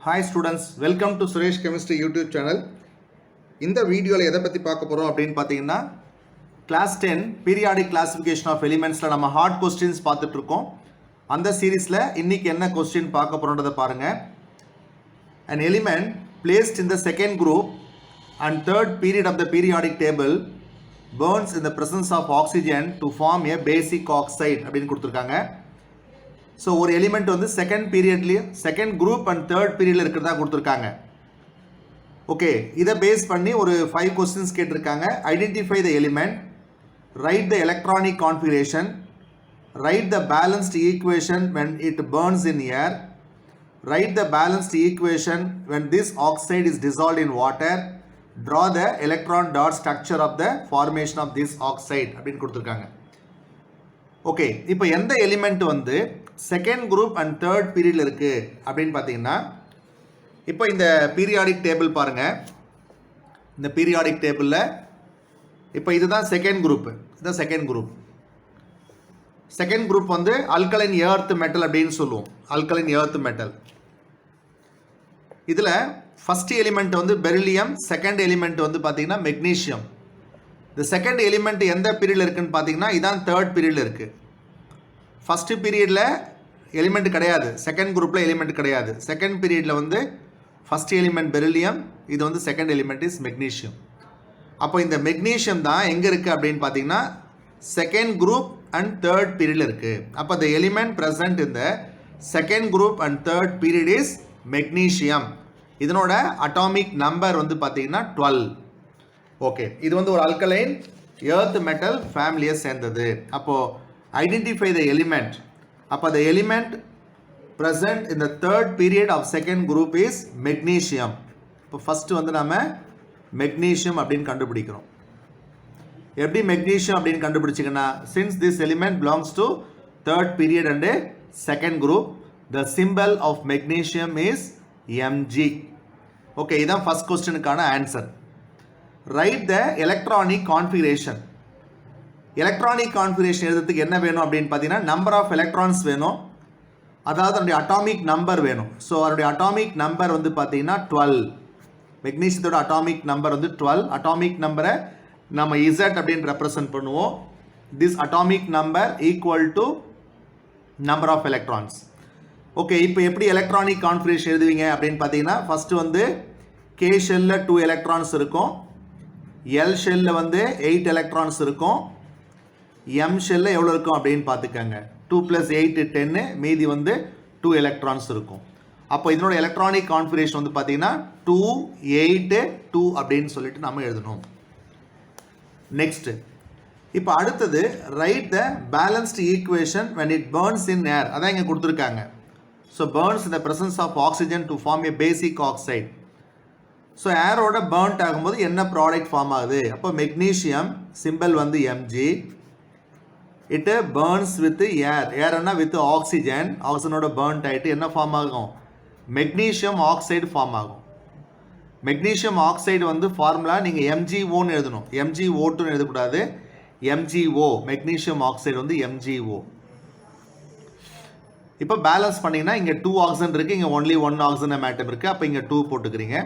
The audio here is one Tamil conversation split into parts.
Hi students, welcome to Suresh Chemistry YouTube channel. இந்த வீடியோவில் எதை பற்றி பார்க்க போகிறோம் அப்படின்னு பார்த்தீங்கன்னா கிளாஸ் 10 பீரியாடிக் கிளாசிஃபிகேஷன் ஆஃப் எலிமெண்ட்ஸில் நம்ம ஹார்ட் கொஸ்டின்ஸ் பார்த்துட்ருக்கோம். அந்த சீரீஸில் இன்றைக்கி என்ன கொஸ்டின் பார்க்க போகிறோன்றதை பாருங்கள். An element placed in the second group and third period of the periodic table burns in the presence of oxygen to form a basic oxide அப்படின்னு கொடுத்துருக்காங்க. ஸோ ஒரு எலிமெண்ட் வந்து செகண்ட் குரூப் அண்ட் தேர்ட் பீரியடில் இருக்கிறதா கொடுத்துருக்காங்க. ஓகே, இதை பேஸ் பண்ணி ஒரு 5 கொஸ்டின்ஸ் கேட்டிருக்காங்க. Identify the element, right the electronic configuration, right the balanced equation when it burns in air, write the balanced equation when this oxide is dissolved in water, draw the electron dot structure of the formation of this oxide அப்படின்னு கொடுத்துருக்காங்க. ஓகே, இப்போ எந்த எலிமெண்ட் வந்து செகண்ட் குரூப் அண்ட் தேர்ட் பீரியடில் இருக்குது அப்படின்னு பார்த்தீங்கன்னா, இப்போ இந்த பீரியாடிக் டேபிள் பாருங்கள். இந்த பீரியாடிக் டேபிளில் இப்போ இதுதான் செகண்ட் குரூப்பு. இதுதான் செகண்ட் குரூப் வந்து அல்கலைன் எர்த் மெட்டல் அப்படின்னு சொல்லுவோம். Alkaline earth metal. இதில் ஃபஸ்ட் எலிமெண்ட் வந்து பெரிலியம், செகண்ட் எலிமெண்ட் வந்து பார்த்தீங்கன்னா மெக்னீஷியம். இந்த செகண்ட் எலிமெண்ட் எந்த பீரியடில் இருக்குதுன்னு பார்த்தீங்கன்னா இதான் தேர்ட் பீரியடில் இருக்குது. ஃபஸ்ட்டு பீரியடில் எலிமெண்ட் கிடையாது, செகண்ட் குரூப்பில் எலிமெண்ட் கிடையாது. செகண்ட் பீரியடில் வந்து ஃபஸ்ட் எலிமெண்ட் பெரிலியம், இது வந்து செகண்ட் எலிமெண்ட் இஸ் மெக்னீஷியம். அப்போ இந்த மெக்னீஷியம் தான் எங்கே இருக்குது அப்படின்னு பார்த்தீங்கன்னா செகண்ட் குரூப் அண்ட் தேர்ட் பீரியடில் இருக்குது. அப்போ த எலிமெண்ட் ப்ரெசன்ட் இந்த second group and third period is magnesium. இதனோட அட்டாமிக் நம்பர் வந்து பார்த்தீங்கன்னா 12. ஓகே, இது வந்து ஒரு அல்கலைன் எர்த் மெட்டல் ஃபேமிலியை சேர்ந்தது. அப்போது ஐடென்டிஃபை த எலிமெண்ட். அப்போ the element present in the third period of second group is magnesium. இப்போ ஃபஸ்ட்டு வந்து நம்ம மெக்னீஷியம் அப்படின்னு கண்டுபிடிக்கிறோம். எப்படி மெக்னீஷியம் அப்படின்னு கண்டுபிடிச்சிங்கன்னா, since this element belongs to third period and second group, the symbol of magnesium is Mg. Okay, இதுதான் ஃபஸ்ட் கொஸ்டினுக்கான answer. Write the electronic configuration. Electronic configuration எழுதுறதுக்கு என்ன வேணும் அப்படின்னு பார்த்தீங்கன்னா நம்பர் ஆஃப் எலக்ட்ரான்ஸ் வேணும், அதாவது அதனுடைய அட்டாமிக் நம்பர் வேணும். ஸோ அதனுடைய அட்டாமிக் நம்பர் வந்து பார்த்தீங்கன்னா 12. மெக்னீஷியத்தோட அட்டாமிக் நம்பர் வந்து 12. அட்டாமிக் நம்பரை நம்ம Z அப்படின்னு ரெப்ரசன்ட் பண்ணுவோம். This atomic number equal to number of electrons. Okay, இப்போ எப்படி எலக்ட்ரானிக் கான்ஃபிகரேஷன் எழுதுவீங்க அப்படின்னு பார்த்தீங்கன்னா ஃபஸ்ட்டு வந்து K ஷெல்லில் 2 எலக்ட்ரான்ஸ் இருக்கும், L ஷெல்லில் வந்து 8 எலக்ட்ரான்ஸ் இருக்கும், M ஷெல்லில் எவ்வளோ இருக்கும் அப்படின்னு பார்த்துக்கங்க. 2 + 8 10, மீதி வந்து 2 எலக்ட்ரான்ஸ் இருக்கும். அப்போ இதனோட எலக்ட்ரானிக் கான்ஃபிகரேஷன் வந்து பார்த்தீங்கன்னா 2 8 2 அப்படின்னு சொல்லிட்டு நம்ம எழுதணும். நெக்ஸ்ட், இப்போ அடுத்தது right the balanced equation when it burns in air. அதான் இங்கே கொடுத்துருக்காங்க. So burns in the presence of oxygen to form a basic oxide. So ஏரோட burnt ஆகும்போது என்ன ப்ராடக்ட் ஃபார்ம் ஆகுது? அப்போ மெக்னீஷியம் சிம்பிள் வந்து Mg. It burns with air. ஏர்னா வித் ஆக்சிஜன். ஆக்சிஜனோட burnt ஆகிட்டு என்ன ஃபார்ம் ஆகும்? மெக்னீஷியம் ஆக்சைடு ஃபார்ம் ஆகும். மெக்னீஷியம் ஆக்சைடு வந்து ஃபார்முலா நீங்கள் MgOன்னு எழுதணும், MgO2 எழுதக்கூடாது. MgO, மெக்னீஷியம் ஆக்சைடு வந்து MgO. இப்போ பேலன்ஸ் பண்ணிங்கன்னா இங்கே 2 ஆக்சிஜன் இருக்குது, இங்கே ஒன்லி 1 ஆக்சிஜன் ஆட்டம் இருக்குது. அப்போ இங்கே 2 போட்டுக்கிறீங்க.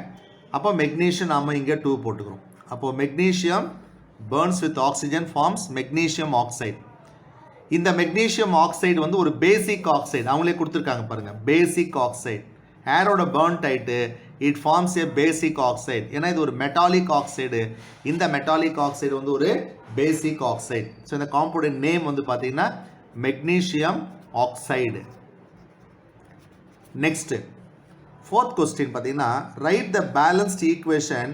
அப்போ மெக்னீஷியம் நாம் இங்கே 2 போட்டுக்கிறோம். அப்போது magnesium burns with oxygen forms magnesium oxide. இந்த மெக்னீஷியம் ஆக்சைடு வந்து ஒரு பேசிக் ஆக்சைடு, அவங்களே கொடுத்துருக்காங்க பாருங்கள், பேசிக் ஆக்சைடு. ஏரோட burnt ஆகிட்டு it forms a basic oxide. ஏன்னா இது ஒரு மெட்டாலிக் ஆக்சைடு. இந்த மெட்டாலிக் ஆக்சைடு வந்து ஒரு பேசிக் ஆக்சைடு. ஸோ இந்த காம்பவுண்ட் நேம் வந்து பார்த்தீங்கன்னா magnesium oxide. Next, fourth question பார்த்தீங்கன்னா write the balanced equation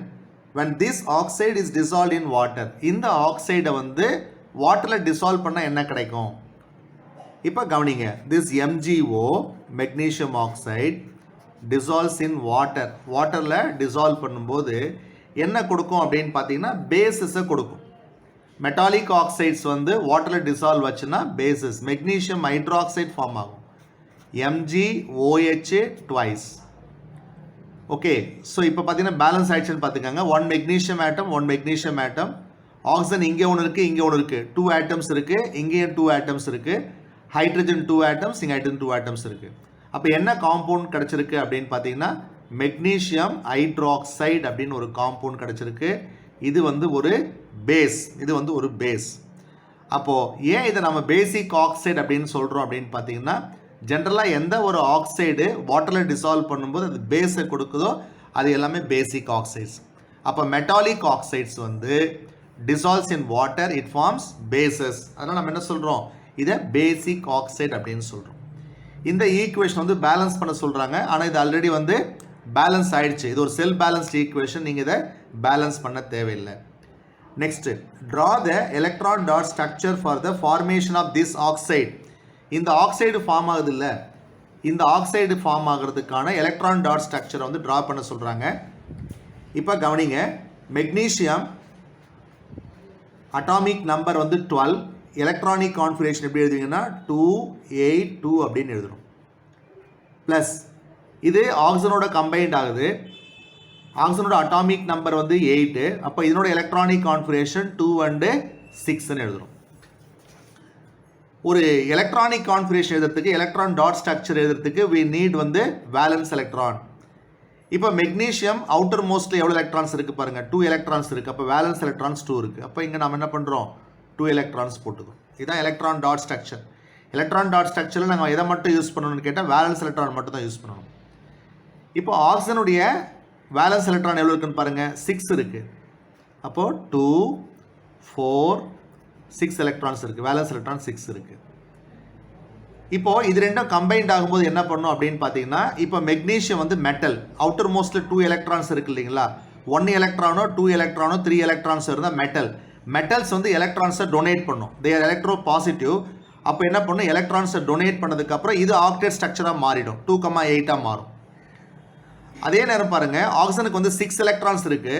when this oxide is dissolved in water. இந்த ஆக்சைடை வந்து வாட்டரில் டிசால்வ் பண்ணால் என்ன கிடைக்கும்? இப்போ கவனிங்க, this MgO magnesium oxide dissolves in water. வாட்டரில் டிசால்வ் பண்ணும்போது என்ன கொடுக்கும் அப்படின்னு பார்த்தீங்கன்னா பேசிஸை கொடுக்கும். மெட்டாலிக் ஆக்சைட்ஸ் வந்து வாட்டரில் டிசால்வ் ஆச்சுன்னா பேசிஸ் மெக்னீஷியம் ஹைட்ராக்சைடு ஃபார்ம் ஆகும், MgOH ட்வைஸ். ஓகே, ஸோ இப்போ பார்த்தீங்கன்னா பேலன்ஸ் ஆயிடுச்சுன்னு பார்த்துக்கோங்க. 1 மெக்னீஷியம் ஆட்டம், 1 மெக்னீஷியம் ஆட்டம். ஆக்சிஜன் இங்கே ஒன்று இருக்குது, இங்கே ஒன்று இருக்குது. 2 ஆட்டம்ஸ் இருக்குது, இங்கேயும் 2 ஆட்டம்ஸ் இருக்குது. ஹைட்ரஜன் 2 ஆட்டம்ஸ், இங்கே ஹைட்ரஜன் 2 ஆட்டம்ஸ் இருக்குது. அப்போ என்ன காம்பவுண்ட் கிடச்சிருக்கு அப்படின்னு பார்த்தீங்கன்னா மெக்னீசியம் ஹைட்ராக்சைடு அப்படின்னு ஒரு காம்பவுண்ட் கிடச்சிருக்கு. இது வந்து ஒரு பேஸ். அப்போது ஏன் இதை நம்ம பேசிக் ஆக்சைடு அப்படின்னு சொல்கிறோம் அப்படின்னு பார்த்தீங்கன்னா, ஜென்ரலாக எந்த ஒரு ஆக்சைடு வாட்டரில் டிசால்வ் பண்ணும்போது அது பேஸை கொடுக்குதோ அது எல்லாமே பேசிக் ஆக்சைட்ஸ். அப்போ மெட்டாலிக் ஆக்சைட்ஸ் வந்து dissolves in water, it forms bases. அதனால் நம்ம என்ன சொல்கிறோம், இதை பேசிக் ஆக்சைடு அப்படின்னு சொல்கிறோம். இந்த ஈக்குவேஷன் வந்து பேலன்ஸ் பண்ண சொல்கிறாங்க. ஆனால் இது ஆல்ரெடி வந்து பேலன்ஸ் ஆயிடுச்சு. இது ஒரு செல் பேலன்ஸ்ட் ஈக்குவேஷன். நீங்கள் இதை பேலன்ஸ் பண்ண தேவையில்லை. Next, draw the electron dot structure for the formation of this oxide. இந்த ஆக்சைடு ஃபார்ம் ஆகுது இல்லை, இந்த ஆக்சைடு ஃபார்ம் ஆகிறதுக்கான எலக்ட்ரான் டாட் ஸ்ட்ரக்சரை வந்து ட்ரா பண்ண சொல்கிறாங்க. இப்போ கவனிங்க, மெக்னீசியம் அட்டாமிக் நம்பர் வந்து 12, எலக்ட்ரானிக் கான்ஃபிகரேஷன் எப்படி எழுதுவீங்கன்னா 282 அப்படின்னு எழுதணும். ப்ளஸ் இது ஆக்சிஜனோட கம்பைன்ட் ஆகுது. ஆக்சிஜனோட அட்டாமிக் நம்பர் வந்து 8. அப்போ இதனோட எலக்ட்ரானிக் கான்ஃபிகரேஷன் 2 and 6ன்னு எழுதணும். ஒரு எலக்ட்ரானிக் கான்ஃபிகரேஷன் எழுதுறதுக்கு, எலக்ட்ரான் டாட் ஸ்ட்ரக்சர் எழுதுறதுக்கு we need வந்து வேலன்ஸ் எலக்ட்ரான். இப்போ மெக்னீசியம் அவுட்டர் மோஸ்ட்டில் எவ்வளோ எலக்ட்ரான்ஸ் இருக்குது பாருங்கள், 2 எலக்ட்ரான்ஸ் இருக்குது. அப்போ வேலன்ஸ் எலக்ட்ரான்ஸ் 2 இருக்குது. அப்போ இங்கே நம்ம என்ன பண்ணுறோம், 2 எலக்ட்ரான்ஸ் போட்டுக்கோம். இதுதான் electron dot structure. Electron dot ஸ்ட்ரக்சரில் நாங்கள் எதை மட்டும் யூஸ் பண்ணணும்னு கேட்டால் வேலன்ஸ் எலக்ட்ரான் மட்டும் தான் யூஸ் பண்ணணும். இப்போ ஆக்சிஜனுடைய வேலன்ஸ் எலக்ட்ரான் எவ்வளோ இருக்குன்னு பாருங்கள், 6 இருக்குது. அப்போது 2 4 6 எலக்ட்ரான்ஸ் இருக்குது. வேலன்ஸ் எலக்ட்ரான் 6 இருக்குது. இப்போது இது ரெண்டும் கம்பைன்ட் ஆகும்போது என்ன பண்ணும் அப்படின்னு பார்த்தீங்கன்னா, இப்போ மெக்னீசியம் வந்து மெட்டல், அவுட்டர் மோஸ்ட்டில் 2 எலக்ட்ரான்ஸ் இருக்குது இல்லைங்களா. 1 எலக்ட்ரானோ 2 எலக்ட்ரானோ 3 எலக்ட்ரான்ஸ் இருந்தால் மெட்டல். மெட்டல்ஸ் வந்து எலக்ட்ரான்ஸை டொனேட் பண்ணும். They are electro positive. அப்போ என்ன பண்ணும், எலக்ட்ரான்ஸை டொனேட் பண்ணதுக்கப்புறம் இது ஆக்டேட் ஸ்ட்ரக்சராக மாறிடும், 2,8 மாறும். அதே நேரம் பாருங்கள், ஆக்சிஜனுக்கு வந்து 6 எலக்ட்ரான்ஸ் இருக்குது.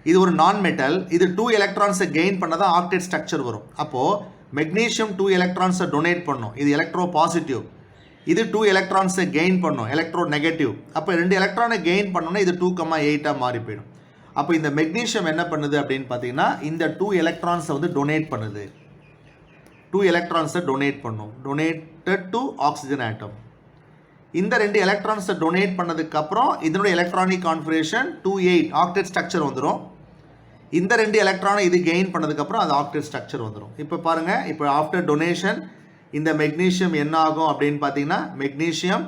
இது ஒரு நான் மெட்டல். இது 2 எலக்ட்ரான்ஸை கெயின் பண்ணதான் ஆக்டேட் ஸ்ட்ரக்சர் வரும். அப்போது மெக்னீசியம் 2 எலக்ட்ரான்ஸை டொனேட் பண்ணும், இது எலக்ட்ரோ பாசிட்டிவ். இது 2 எலக்ட்ரான்ஸை கெயின் பண்ணும், எலக்ட்ரோ நெகட்டிவ். அப்போ 2 எலக்ட்ரானை கெயின் பண்ணோன்னா இது 2,8 மாறி போயிடும். அப்போ இந்த மெக்னீசியம் என்ன பண்ணுது அப்படின்னு பார்த்தீங்கன்னா, இந்த 2 எலக்ட்ரான்ஸை வந்து டொனேட் பண்ணுது. 2 எலக்ட்ரான்ஸை டொனேட் பண்ணும், டொனேட்டட் டு ஆக்சிஜன் ஆட்டம். இந்த 2 எலக்ட்ரான்ஸை டொனேட் பண்ணதுக்கப்புறம் இதனுடைய எலக்ட்ரானிக் கான்ஃபிகரேஷன் 28 ஆக்டேட் ஸ்ட்ரக்சர் வந்துடும். இந்த 2 எலக்ட்ரானை இது கெயின் பண்ணதுக்கப்புறம் அது ஆக்டேட் ஸ்ட்ரக்சர் வந்துடும். இப்போ பாருங்கள், இப்போ ஆஃப்டர் டொனேஷன் இந்த மெக்னீசியம் என்ன ஆகும் அப்படின்னு பார்த்தீங்கன்னா, மெக்னீசியம்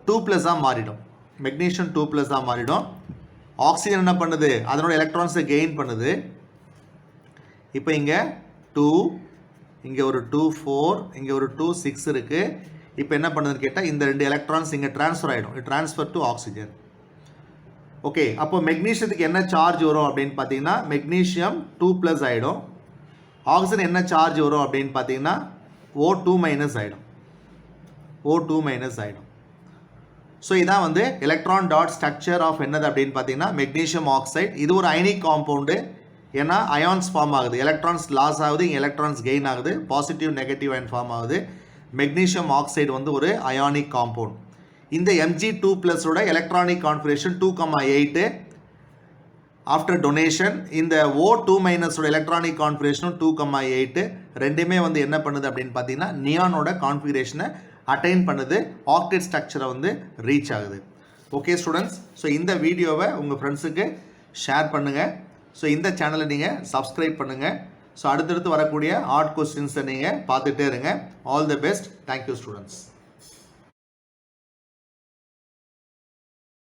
2+ மாறிடும். மெக்னீசியம் 2+ மாறிடும். ஆக்சிஜன் என்ன பண்ணுது, அதனோட எலக்ட்ரான்ஸை கெயின் பண்ணுது. இப்போ இங்கே 2, இங்கே ஒரு 2 4, இங்கே ஒரு 2 6 இருக்குது. இப்போ என்ன பண்ணுதுன்னு கேட்டால், இந்த 2 எலக்ட்ரான்ஸ் இங்கே ட்ரான்ஸ்ஃபர் ஆகிடும், ட்ரான்ஸ்ஃபர் டு ஆக்சிஜன். ஓகே, அப்போ மெக்னீசியத்துக்கு என்ன சார்ஜ் வரும் அப்படின்னு பார்த்தீங்கன்னா, மெக்னீசியம் 2+ ஆகிடும். ஆக்சிஜன் என்ன சார்ஜ் வரும் அப்படின்னு பார்த்தீங்கன்னா, O2- ஆகிடும். O2- ஆகிடும். ஸோ இதான் வந்து எலக்ட்ரான் டாட் ஸ்ட்ரக்சர் ஆஃப் என்னது அப்படின்னு பார்த்தீங்கன்னா, மெக்னீசியம் ஆக்சைடு. இது ஒரு அயனிக் காம்பவுண்டு. ஏன்னா அயான்ஸ் ஃபார்ம் ஆகுது, எலக்ட்ரான்ஸ் லாஸ் ஆகுது, இங்கே எலக்ட்ரான்ஸ் கெயின் ஆகுது, பாசிட்டிவ் நெகட்டிவ் அயன் ஃபார்ம் ஆகுது. மெக்னீசியம் ஆக்சைடு வந்து ஒரு அயானிக் காம்பவுண்ட். இந்த Mg2+ electronic configuration 2,8 after donation. இந்த O2- எலக்ட்ரானிக் கான்ஃபிகரேஷனும் 2,8 ரெண்டுமே வந்து என்ன பண்ணுது அப்படின்னு பார்த்தீங்கன்னா, நியானோட கான்ஃபிகரேஷனை அட்டைன் பண்ணுது, ஆக்டேட் ஸ்ட்ரக்சரை வந்து ரீச் ஆகுது. ஓகே ஸ்டூடெண்ட்ஸ், ஸோ இந்த வீடியோவை உங்கள் ஃப்ரெண்ட்ஸுக்கு ஷேர் பண்ணுங்கள். ஸோ இந்த சேனலை நீங்கள் சப்ஸ்கிரைப் பண்ணுங்கள். ஸோ அடுத்தடுத்து வரக்கூடிய ஹார்ட் கொஸ்டின்ஸை நீங்கள் பார்த்துட்டே இருங்க. All the best. Thank you students.